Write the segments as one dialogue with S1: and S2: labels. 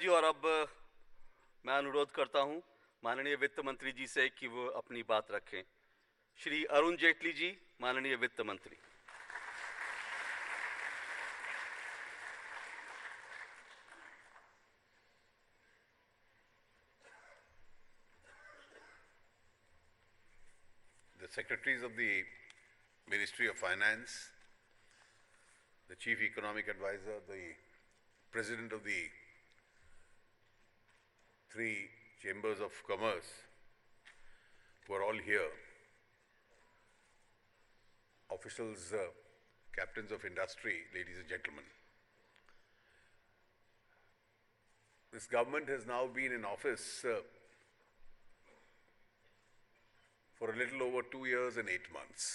S1: जी और अब मैं अनुरोध करता हूं माननीय वित्त मंत्री जी से कि वो अपनी बात रखें। श्री अरुण जेटली जी, माननीय वित्त मंत्री।
S2: The secretaries of the Ministry of Finance, the Chief Economic Advisor, the President of the three Chambers of Commerce, who are all here, officials, captains of industry, ladies and gentlemen. This government has now been in office for a little over 2 years and 8 months.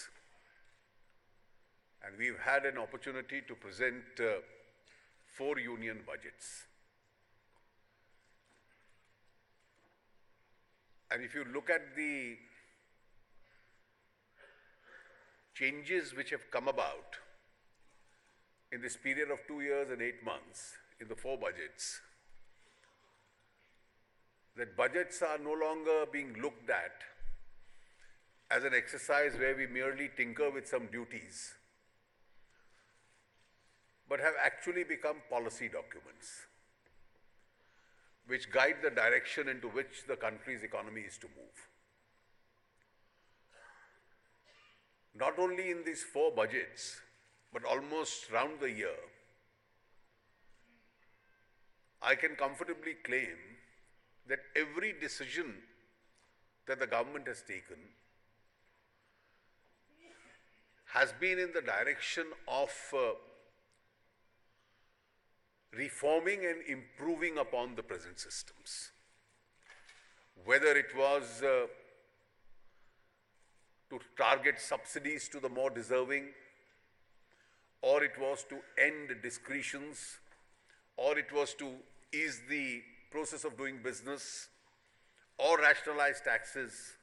S2: And we've had an opportunity to present 4 union budgets. And if you look at the changes which have come about in this period of 2 years and 8 months in the 4 budgets, that budgets are no longer being looked at as an exercise where we merely tinker with some duties, but have actually become policy documents which guide the direction into which the country's economy is to move. Not only in these 4 budgets, but almost round the year, I can comfortably claim that every decision that the government has taken has been in the direction of reforming and improving upon the present systems. Whether it was to target subsidies to the more deserving, or it was to end discretions, or it was to ease the process of doing business, or rationalize taxes,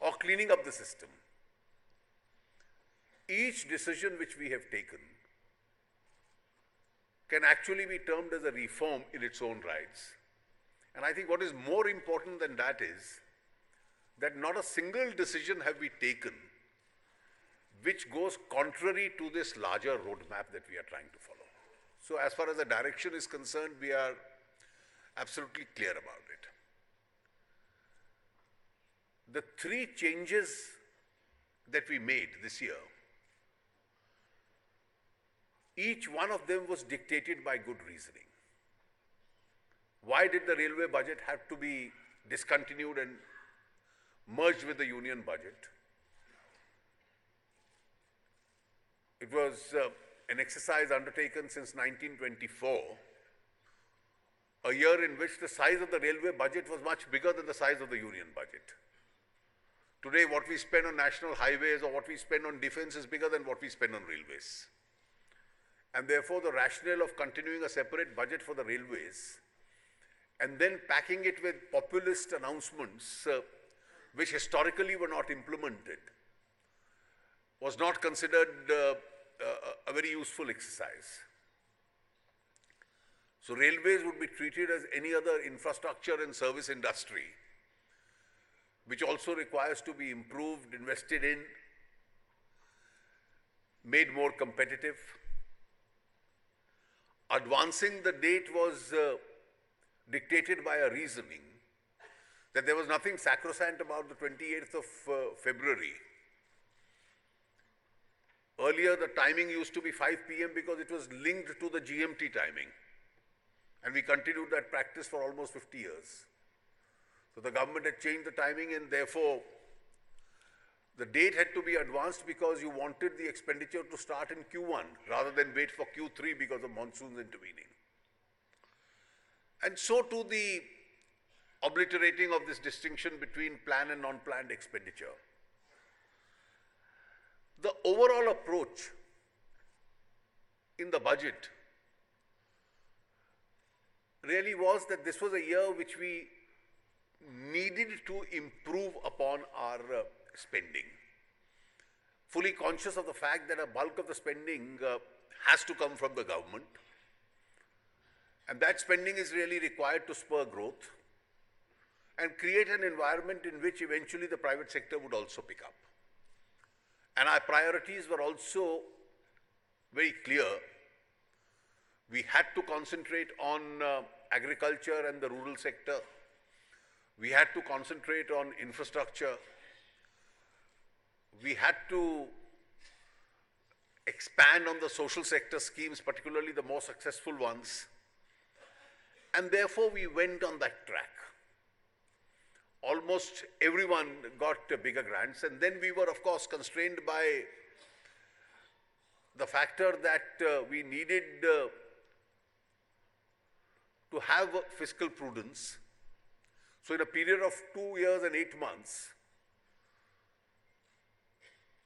S2: or cleaning up the system. Each decision which we have taken can actually be termed as a reform in its own rights. And I think what is more important than that is that not a single decision have we taken which goes contrary to this larger roadmap that we are trying to follow. So as far as the direction is concerned, we are absolutely clear about it. The 3 changes that we made this year, each one of them was dictated by good reasoning. Why did the railway budget have to be discontinued and merged with the union budget? It was an exercise undertaken since 1924, a year in which the size of the railway budget was much bigger than the size of the union budget. Today, what we spend on national highways or what we spend on defense is bigger than what we spend on railways. And therefore, the rationale of continuing a separate budget for the railways and then packing it with populist announcements which historically were not implemented was not considered a very useful exercise. So railways would be treated as any other infrastructure and service industry, which also requires to be improved, invested in, made more competitive. Advancing the date was dictated by a reasoning that there was nothing sacrosanct about the 28th of February. Earlier, the timing used to be 5 p.m. because it was linked to the GMT timing. And we continued that practice for almost 50 years. So the government had changed the timing, and therefore the date had to be advanced because you wanted the expenditure to start in Q1 rather than wait for Q3 because of monsoons intervening. And so to the obliterating of this distinction between planned and non-planned expenditure. The overall approach in the budget really was that this was a year which we needed to improve upon our spending. Fully conscious of the fact that a bulk of the spending has to come from the government. And that spending is really required to spur growth and create an environment in which eventually the private sector would also pick up. And our priorities were also very clear. We had to concentrate on agriculture and the rural sector. We had to concentrate on infrastructure. We had to expand on the social sector schemes, particularly the more successful ones. And therefore, we went on that track. Almost everyone got bigger grants, and then we were, of course, constrained by the factor that we needed to have fiscal prudence. So in a period of 2 years and 8 months,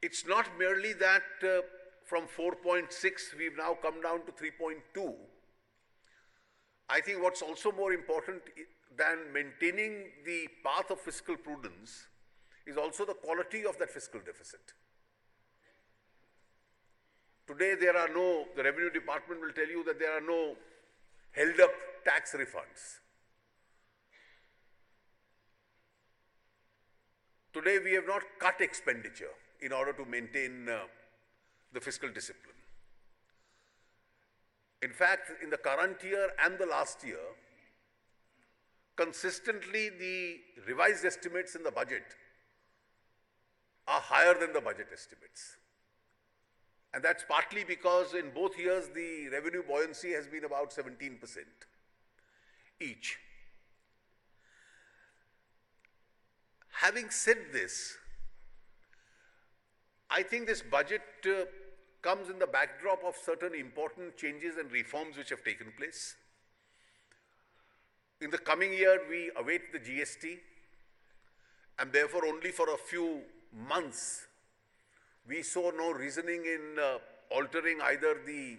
S2: it's not merely that from 4.6 we've now come down to 3.2. I think what's also more important than maintaining the path of fiscal prudence is also the quality of that fiscal deficit. Today the Revenue Department will tell you that there are no held up tax refunds. Today we have not cut expenditure in order to maintain the fiscal discipline. In fact, in the current year and the last year, consistently the revised estimates in the budget are higher than the budget estimates. And that's partly because in both years the revenue buoyancy has been about 17% each. Having said this, I think this budget comes in the backdrop of certain important changes and reforms which have taken place. In the coming year, we await the GST, and therefore only for a few months we saw no reasoning in altering either the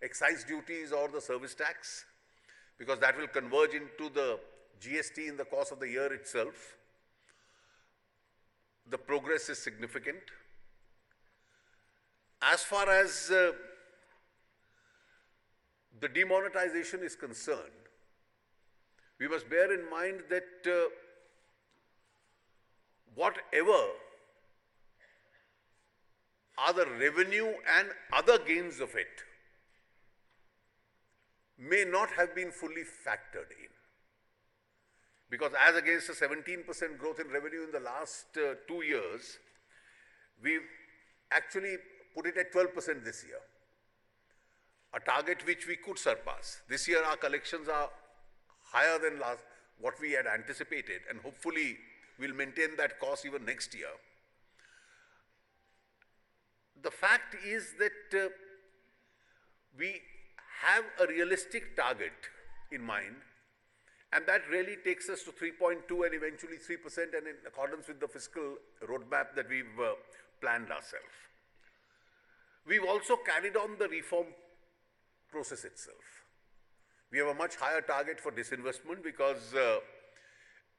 S2: excise duties or the service tax, because that will converge into the GST in the course of the year itself. The progress is significant. As far as the demonetization is concerned, we must bear in mind that whatever are the revenue and other gains of it may not have been fully factored in. Because as against a 17% growth in revenue in the last 2 years, we've actually put it at 12% this year, a target which we could surpass. This year our collections are higher than what we had anticipated, and hopefully we'll maintain that course even next year. The fact is that we have a realistic target in mind, and that really takes us to 3.2 and eventually 3%, and in accordance with the fiscal roadmap that we've planned ourselves. We've also carried on the reform process itself. We have a much higher target for disinvestment because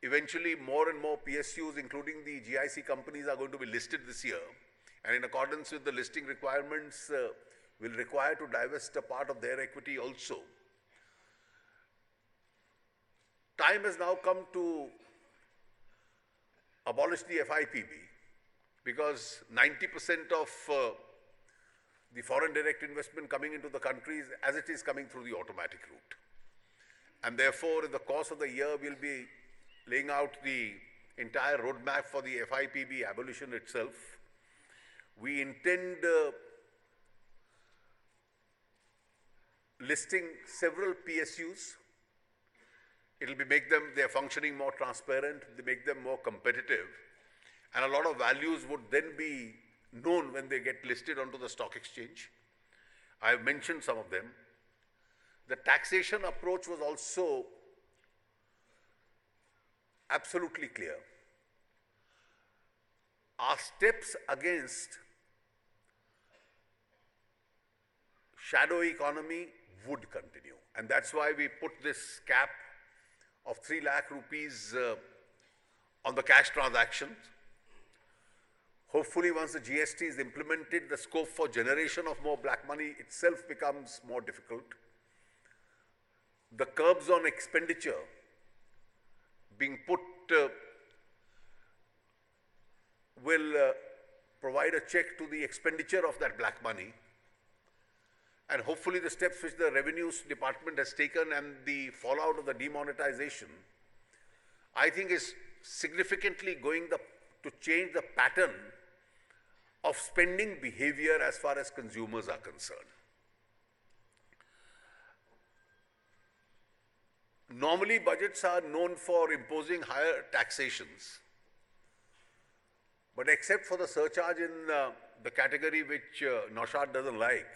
S2: eventually more and more PSUs, including the GIC companies, are going to be listed this year. And in accordance with the listing requirements, will require to divest a part of their equity also. Time has now come to abolish the FIPB, because 90% of the foreign direct investment coming into the country is, as it is, coming through the automatic route. And therefore, in the course of the year, we'll be laying out the entire roadmap for the FIPB abolition itself. We intend listing several PSUs. It'll be make them, their functioning more transparent, they make them more competitive, and a lot of values would then be known when they get listed onto the stock exchange. I have mentioned some of them. The taxation approach was also absolutely clear. Our steps against shadow economy would continue, and that's why we put this cap of 3 lakh rupees on the cash transactions. Hopefully, once the GST is implemented, the scope for generation of more black money itself becomes more difficult. the curbs on expenditure being put will provide a check to the expenditure of that black money. And hopefully the steps which the Revenues Department has taken and the fallout of the demonetization, I think is significantly going to change the pattern of spending behavior as far as consumers are concerned. Normally, budgets are known for imposing higher taxations. But except for the surcharge in the category which Naushad doesn't like,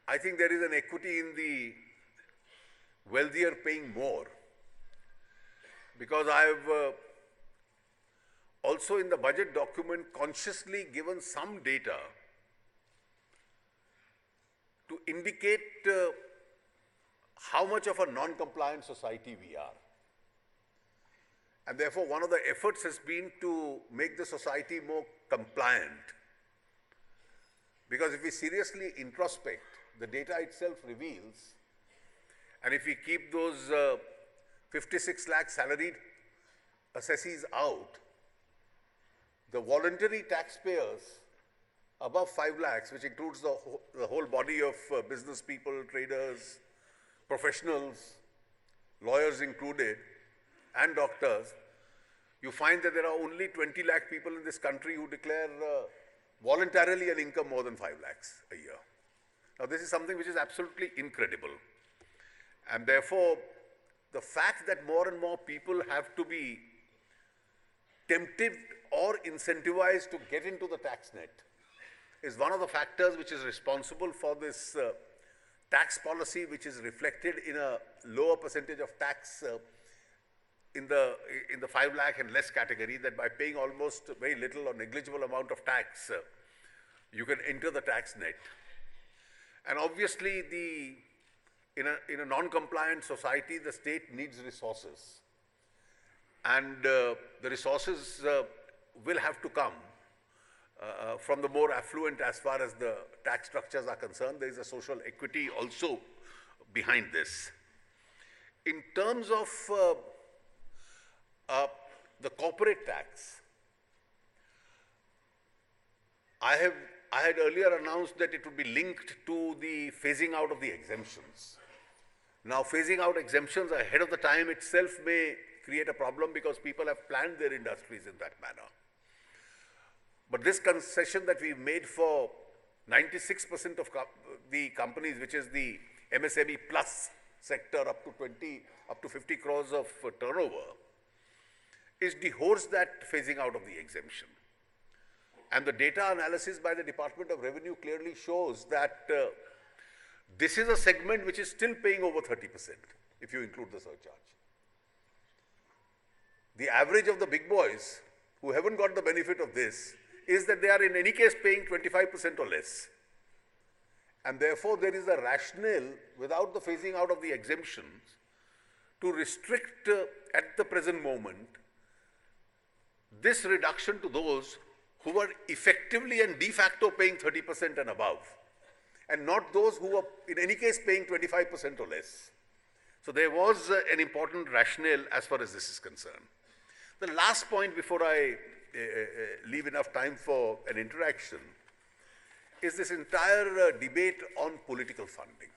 S2: I think there is an equity in the wealthier paying more. Because I have also in the budget document consciously given some data to indicate how much of a non-compliant society we are. And therefore, one of the efforts has been to make the society more compliant. Because if we seriously introspect, the data itself reveals, and if we keep those 56 lakh salaried assessees out, the voluntary taxpayers above 5 lakhs, which includes the whole body of business people, traders, professionals, lawyers included, and doctors, you find that there are only 20 lakh people in this country who declare voluntarily an income more than 5 lakhs a year. Now, this is something which is absolutely incredible. And therefore, the fact that more and more people have to be tempted or incentivized to get into the tax net is one of the factors which is responsible for this tax policy, which is reflected in a lower percentage of tax in the 5 lakh and less category, that by paying almost very little or negligible amount of tax, you can enter the tax net. And obviously, in a non-compliant society, the state needs resources. And the resources will have to come from the more affluent as far as the tax structures are concerned. There is a social equity also behind this. In terms of the corporate tax, I had earlier announced that it would be linked to the phasing out of the exemptions. Now, phasing out exemptions ahead of the time itself may create a problem because people have planned their industries in that manner. But this concession that we've made for 96% of the companies, which is the MSME plus sector up to 50 crores of turnover, is dehors that phasing out of the exemption. And the data analysis by the Department of Revenue clearly shows that this is a segment which is still paying over 30% if you include the surcharge. The average of the big boys who haven't got the benefit of this is that they are in any case paying 25% or less. And therefore, there is a rationale without the phasing out of the exemptions to restrict at the present moment this reduction to those who are effectively and de facto paying 30% and above, and not those who are in any case paying 25% or less. So there was an important rationale as far as this is concerned. The last point before I leave enough time for an interaction is this entire debate on political funding.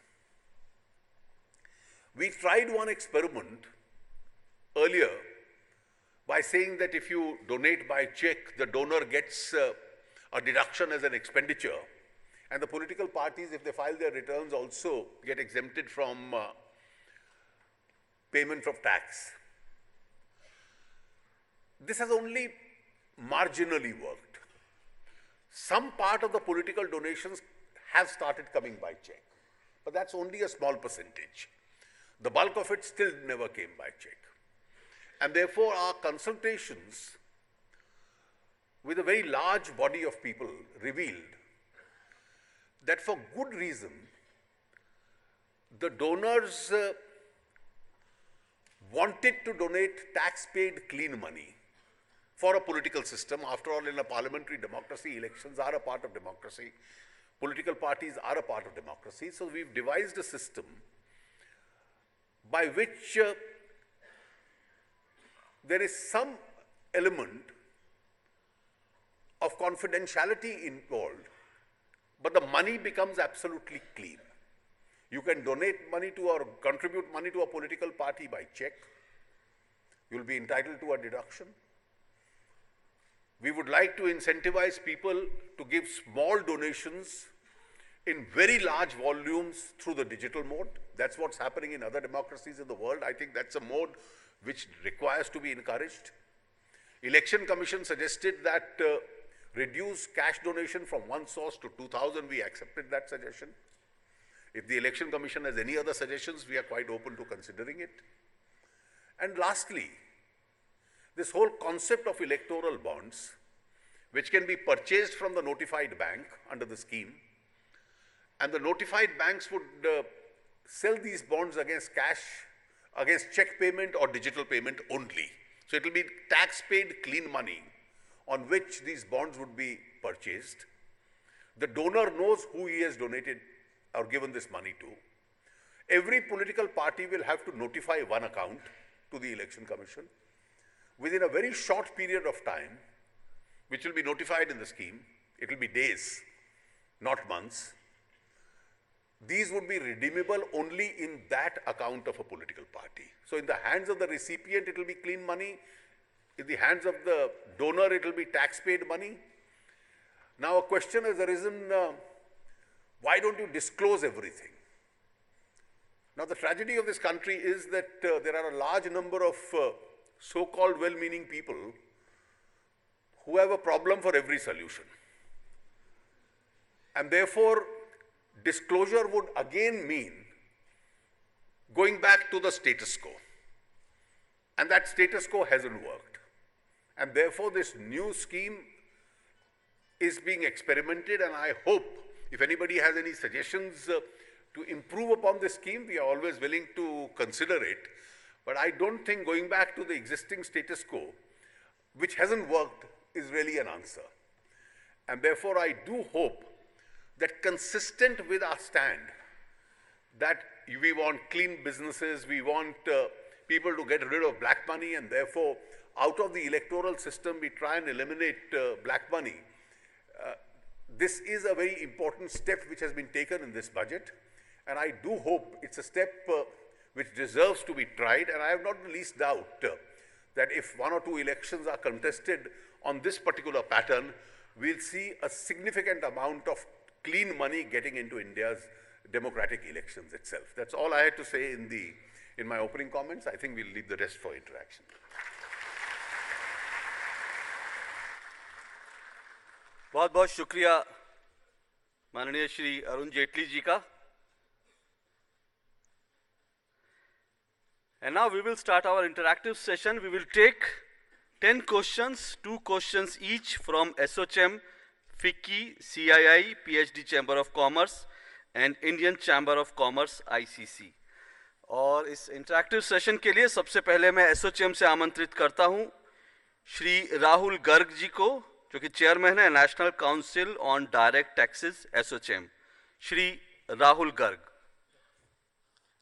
S2: We tried one experiment earlier by saying that if you donate by check, the donor gets a deduction as an expenditure, and the political parties, if they file their returns, also get exempted from payment of tax. This has only marginally worked. Some part of the political donations have started coming by check, but that's only a small percentage. The bulk of it still never came by check. And therefore, our consultations with a very large body of people revealed that for good reason, the donors wanted to donate tax-paid clean money for a political system. After all, in a parliamentary democracy, elections are a part of democracy. Political parties are a part of democracy, so we've devised a system by which there is some element of confidentiality involved, but the money becomes absolutely clean. You can donate money to or contribute money to a political party by check. You'll be entitled to a deduction. We would like to incentivize people to give small donations in very large volumes through the digital mode. That's what's happening in other democracies in the world. I think that's a mode which requires to be encouraged. Election Commission suggested that reduce cash donation from one source to 2,000. We accepted that suggestion. If the Election Commission has any other suggestions, we are quite open to considering it. And lastly, this whole concept of electoral bonds, which can be purchased from the notified bank under the scheme, and the notified banks would sell these bonds against cash, against check payment or digital payment only. So it will be tax-paid clean money on which these bonds would be purchased. The donor knows who he has donated or given this money to. Every political party will have to notify one account to the Election Commission within a very short period of time, which will be notified in the scheme. It will be days, not months. These would be redeemable only in that account of a political party. So in the hands of the recipient, it will be clean money. In the hands of the donor, it will be tax-paid money. Now a question has arisen, why don't you disclose everything? Now the tragedy of this country is that there are a large number of so-called well-meaning people who have a problem for every solution. And therefore, disclosure would again mean going back to the status quo. And that status quo hasn't worked. And therefore, this new scheme is being experimented, and I hope if anybody has any suggestions to improve upon this scheme, we are always willing to consider it. But I don't think going back to the existing status quo, which hasn't worked, is really an answer. And therefore, I do hope that consistent with our stand, that we want clean businesses, we want people to get rid of black money, and therefore, out of the electoral system, we try and eliminate black money. This is a very important step which has been taken in this budget, and I do hope it's a step which deserves to be tried, and I have not the least doubt that if one or two elections are contested on this particular pattern, we'll see a significant amount of clean money getting into India's democratic elections itself. That's all I had to say in my opening comments. I think we'll leave the rest for interaction.
S1: बहुत बहुत शुक्रिया माननीय श्री अरुण जेटली जी का. And now we will start our interactive session. We will take 10 questions, 2 questions each from SOCHM, FICCI, CII, PhD Chamber of Commerce and Indian Chamber of Commerce ICC. और इस interactive session के लिए सबसे पहले मैं एसओचएम से आमंत्रित करता हूं श्री राहुल गर्ग जी को, जो कि चेयरमैन है national council on direct taxes ASSOCHAM. Shri Rahul Garg.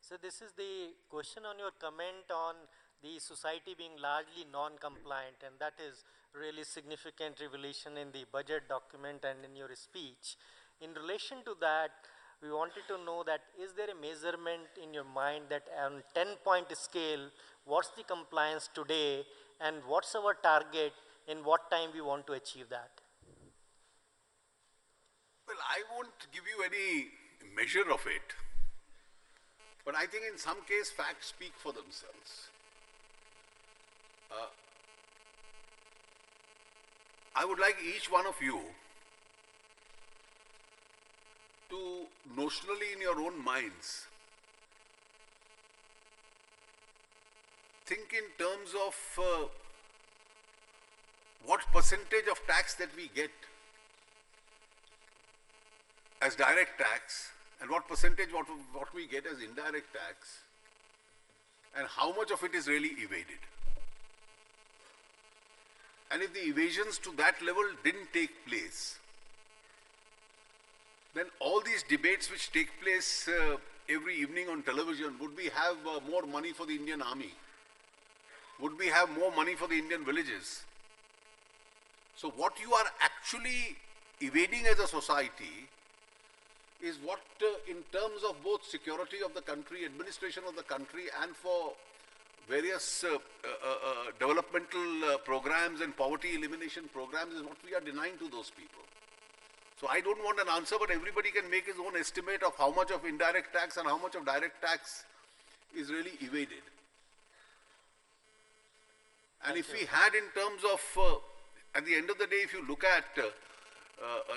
S3: So this is the question on your comment on the society being largely non-compliant, and that is really significant revelation in the budget document and in your speech. In relation to that, we wanted to know that is there a measurement in your mind that on 10-point scale, what's the compliance today and what's our target, in what time we want to achieve that?
S2: Well, I won't give you any measure of it, but I think in some case facts speak for themselves. I would like each one of you to notionally in your own minds think in terms of what percentage of tax that we get as direct tax and what percentage what we get as indirect tax, and how much of it is really evaded. And if the evasions to that level didn't take place, then all these debates which take place every evening on television, would we have more money for the Indian Army? Would we have more money for the Indian villages? So what you are actually evading as a society is what in terms of both security of the country, administration of the country, and for various developmental programs and poverty elimination programs is what we are denying to those people. So I don't want an answer, but everybody can make his own estimate of how much of indirect tax and how much of direct tax is really evaded. And if we had in terms of, at the end of the day, if you look at,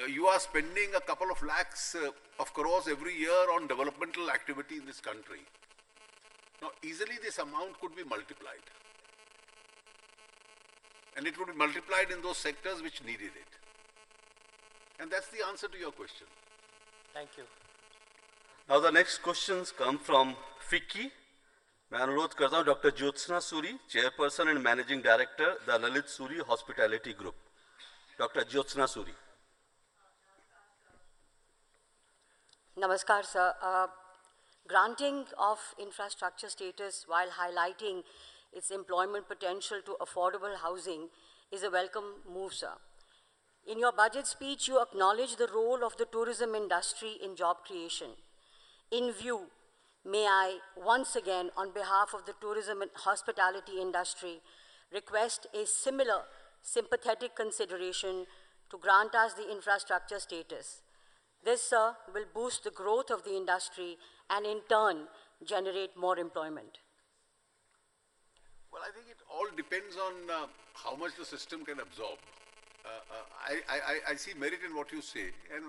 S2: you are spending a couple of lakhs of crores every year on developmental activity in this country. Now, easily this amount could be multiplied. And it would be multiplied in those sectors which needed it. And that's the answer to your question.
S3: Thank you.
S1: Now the next questions come from FICCI. मैं अनुरोध करता हूँ doctor Jyotsna Suri, chairperson and managing director the Lalit Suri hospitality group. Doctor Jyotsna Suri.
S4: Namaskar, sir. Granting of infrastructure status while highlighting its employment potential to affordable housing is a welcome move, sir. In your budget speech, you acknowledge the role of the tourism industry in job creation. In view, may I once again, on behalf of the tourism and hospitality industry, request a similar sympathetic consideration to grant us the infrastructure status. This, sir, will boost the growth of the industry and in turn generate more employment.
S2: Well, I think it all depends on how much the system can absorb. I see merit in what you say, and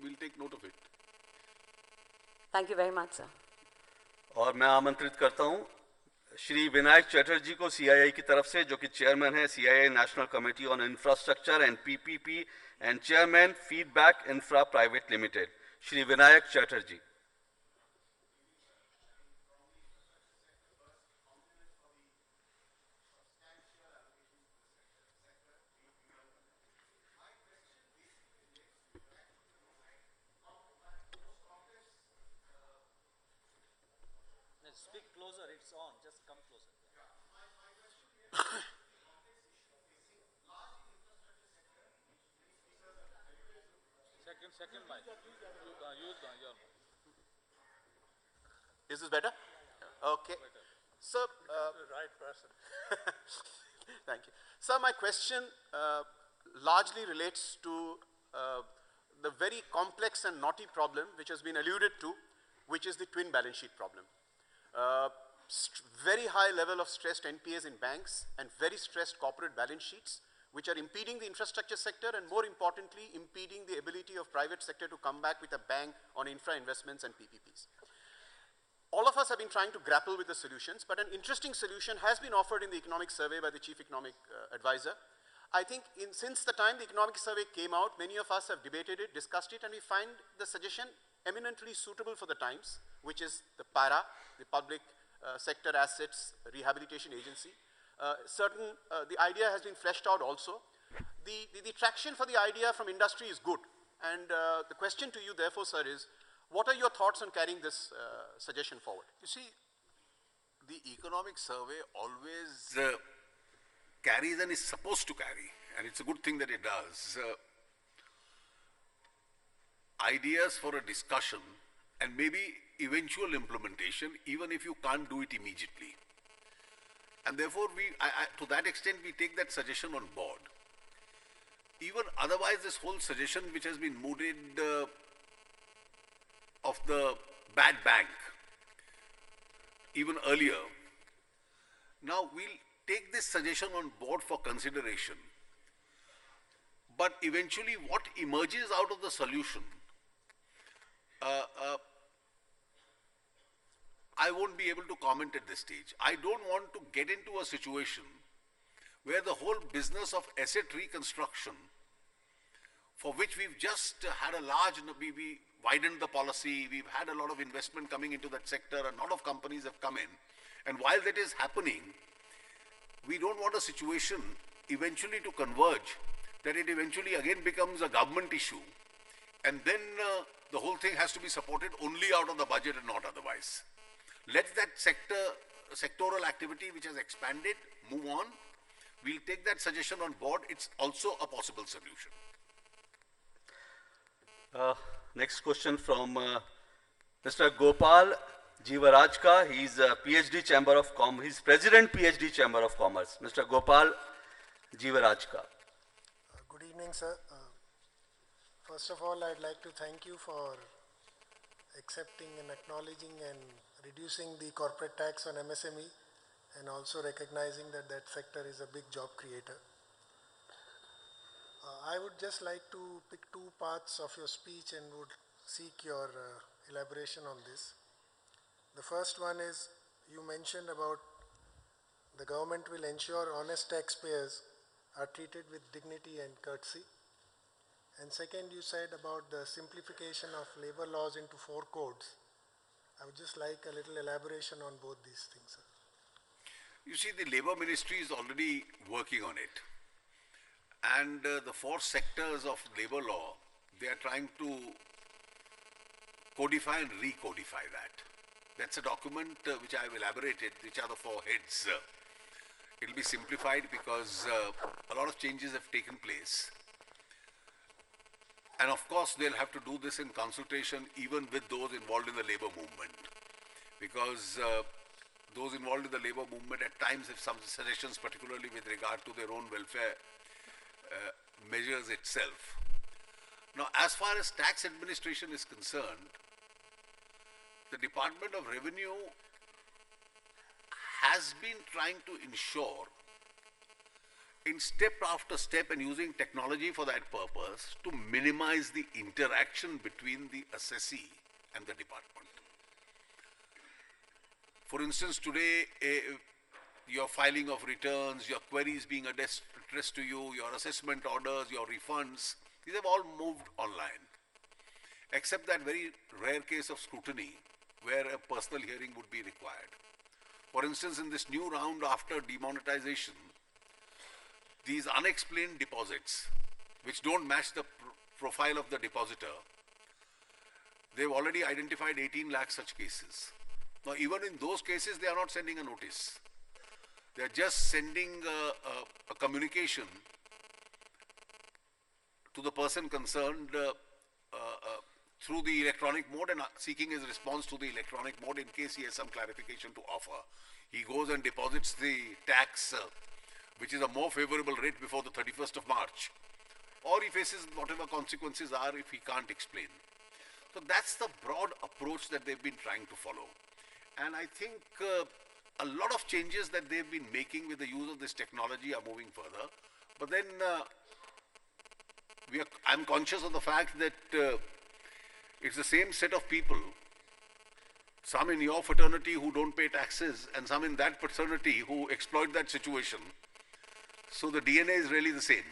S2: we'll take note of it.
S4: Thank you very much, sir.
S1: और मैं आमंत्रित करता हूँ श्री विनायक चटर्जी को CII की तरफ से, जो कि चेयरमैन है CII national committee on infrastructure and PPP and chairman feedback infra private limited. Shri Vinayak Chatterjee.
S3: Speak closer, it's on, just come closer.
S5: Second mic. Use your mic. Is this better? Okay. So,
S3: Right person.
S5: thank you. Sir, my question largely relates to the very complex and knotty problem which has been alluded to, which is the twin balance sheet problem. Very high level of stressed NPAs in banks and very stressed corporate balance sheets, which are impeding the infrastructure sector and more importantly, impeding the ability of private sector to come back with a bang on infra investments and PPPs. All of us have been trying to grapple with the solutions, but an interesting solution has been offered in the economic survey by the chief economic advisor. I think since the time the economic survey came out, many of us have debated it, discussed it, and we find the suggestion eminently suitable for the times, which is the PARA, the Public Sector Assets Rehabilitation Agency. The idea has been fleshed out also. The traction for the idea from industry is good. And the question to you, therefore, sir, is what are your thoughts on carrying this suggestion forward?
S2: You see, the economic survey always carries and is supposed to carry, and it's a good thing that it does, ideas for a discussion and maybe eventual implementation, even if you can't do it immediately. And therefore, to that extent, we take that suggestion on board. Even otherwise, this whole suggestion which has been mooted of the bad bank, even earlier, now we'll take this suggestion on board for consideration. But eventually, what emerges out of the solution, I won't be able to comment at this stage. I don't want to get into a situation where the whole business of asset reconstruction, for which we've just had a large, we widened the policy, we've had a lot of investment coming into that sector, a lot of companies have come in. And while that is happening, we don't want a situation eventually to converge, that it eventually again becomes a government issue and then the whole thing has to be supported only out of the budget and not otherwise. Let that sectoral activity which has expanded move on. We'll take that suggestion on board. It's also a possible solution.
S1: Next question from Mr. Gopal Jivarajka. He's PhD Chamber of Commerce. He's President PhD Chamber of Commerce. Mr. Gopal Jivarajka.
S6: Good evening, sir. First of all, I'd like to thank you for accepting and acknowledging and reducing the corporate tax on MSME and also recognizing that that sector is a big job creator. I would just like to pick two parts of your speech and would seek your elaboration on this. The first one is you mentioned about the government will ensure honest taxpayers are treated with dignity and courtesy. And second, you said about the simplification of labor laws into 4 codes. I would just like a little elaboration on both these things, sir.
S2: You see, the Labour Ministry is already working on it. And the 4 sectors of labour law, they are trying to codify and recodify that. That's a document which I have elaborated, which are the 4 heads. It will be simplified because a lot of changes have taken place. And of course, they'll have to do this in consultation even with those involved in the labour movement. Because those involved in the labour movement at times have some suggestions, particularly with regard to their own welfare measures itself. Now, as far as tax administration is concerned, the Department of Revenue has been trying to ensure in step after step and using technology for that purpose to minimize the interaction between the assessee and the department. For instance, today, your filing of returns, your queries being addressed to you, your assessment orders, your refunds, these have all moved online. Except that very rare case of scrutiny where a personal hearing would be required. For instance, in this new round after demonetization, these unexplained deposits, which don't match the profile of the depositor, they've already identified 18 lakh such cases. Now, even in those cases, they are not sending a notice. They are just sending a communication to the person concerned through the electronic mode and seeking his response to the electronic mode in case he has some clarification to offer. He goes and deposits the tax, which is a more favorable rate before the 31st of March. Or he faces whatever consequences are if he can't explain. So that's the broad approach that they've been trying to follow. And I think a lot of changes that they've been making with the use of this technology are moving further. But then I'm conscious of the fact that it's the same set of people, some in your fraternity who don't pay taxes and some in that fraternity who exploit that situation. So the DNA is really the same.